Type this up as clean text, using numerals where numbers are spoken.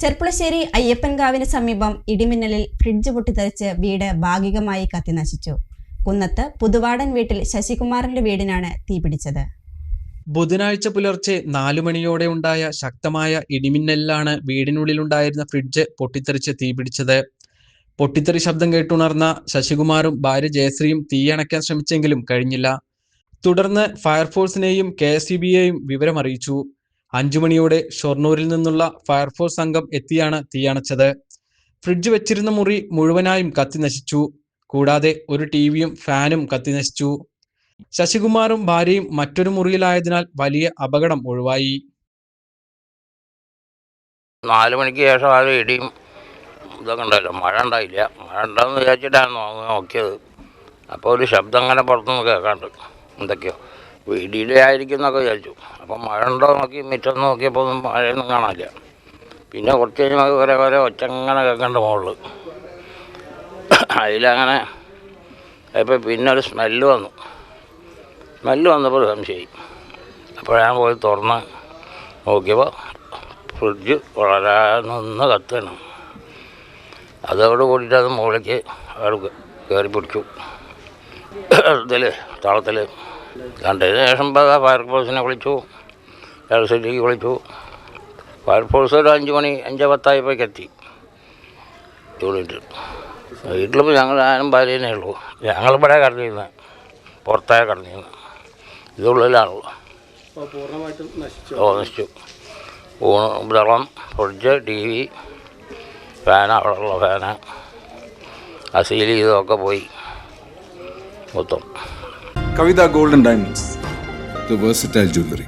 ചെർപ്പുളശ്ശേരി അയ്യപ്പൻകാവിന് സമീപം ഇടിമിന്നലിൽ ഫ്രിഡ്ജ് പൊട്ടിത്തെറിച്ച് വീട് ഭാഗികമായി കത്തിനശിച്ചു. കുന്നത്ത് പുതുവാടൻ വീട്ടിൽ ശശികുമാറിന്റെ വീടിനാണ് തീപിടിച്ചത്. ബുധനാഴ്ച പുലർച്ചെ 4 മണിയോടെ ഉണ്ടായ ശക്തമായ ഇടിമിന്നലിലാണ് വീടിനുള്ളിലുണ്ടായിരുന്ന ഫ്രിഡ്ജ് പൊട്ടിത്തെറിച്ച് തീപിടിച്ചത്. പൊട്ടിത്തെറി ശബ്ദം കേട്ടുണർന്ന ശശികുമാറും ഭാര്യ ജയശ്രീയും തീയണയ്ക്കാൻ ശ്രമിച്ചെങ്കിലും കഴിഞ്ഞില്ല. തുടർന്ന് ഫയർഫോഴ്സിനെയും KSEBയെയും വിവരമറിയിച്ചു. 5 മണിയോടെ ഷൊർണൂരിൽ നിന്നുള്ള ഫയർഫോഴ്സ് സംഘം എത്തിയാണ് തീയണച്ചത്. ഫ്രിഡ്ജ് വെച്ചിരുന്ന മുറി മുഴുവനായും കത്തിനശിച്ചു. കൂടാതെ ഒരു ടിവിയും ഫാനും കത്തിനശിച്ചു. ശശികുമാറും ഭാര്യയും മറ്റൊരു മുറിയിലായതിനാൽ വലിയ അപകടം ഒഴിവായി. 4 മണിക്ക് ശേഷം ആ ഇടിയും ഇതൊക്കെ ഉണ്ടല്ലോ, മഴ ഉണ്ടായില്ല. മഴ ഉണ്ടാകുമെന്ന് വിചാരിച്ചിട്ടാണ് നോക്കിയത്. അപ്പോൾ ഒരു ശബ്ദം അങ്ങനെ പുറത്തുനിന്ന് കേൾക്കാണ്ട് എന്തൊക്കെയോ ഇടിയിലേ ആയിരിക്കും എന്നൊക്കെ വിചാരിച്ചു. അപ്പം മഴ ഉണ്ടോ നോക്കി മുറ്റത്ത് നോക്കിയപ്പോൾ ഒന്നും മഴയൊന്നും കാണാനില്ല. പിന്നെ കുറച്ച് കഴിഞ്ഞാൽ ഓരോ ഒച്ചങ്ങനെ കേൾക്കേണ്ട മുകളിൽ അതിലങ്ങനെ അപ്പോൾ പിന്നെ ഒരു സ്മെല്ല് വന്നപ്പോൾ സംശയമായി. അപ്പോൾ ഞാൻ പോയി തുറന്ന് നോക്കിയപ്പോൾ ഫ്രിഡ്ജ് വളരെ നിന്ന് കത്തണം. അതോട് കൂടിയിട്ട് അത് മുകളിലേക്ക് കയറി പിടിച്ചു. താളത്തിൽ കണ്ടതിന് ശേഷം ഫയർഫോഴ്സിനെ വിളിച്ചു, KSEBക്ക് വിളിച്ചു. ഫയർഫോഴ്സ് ഒരു 5 മണി 5:10 എത്തി യൂണിറ്റ്. വീട്ടിലിപ്പോൾ ഞങ്ങൾ ഞാനും ഭാര്യനെ ഉള്ളൂ. ഞങ്ങളിവിടെ കിടന്നിരുന്നത്, പുറത്തായ കിടന്നിരുന്നത്. ഇതുള്ളിലാണുള്ളൂ. നശിച്ചു. വെള്ളം, ഫ്രിഡ്ജ്, TV, ഫാൻ, അവിടെയുള്ള ഫാന്, അസീൽ ഇതൊക്കെ പോയി മൊത്തം. Kavita Gold and Diamonds, the versatile jewelry.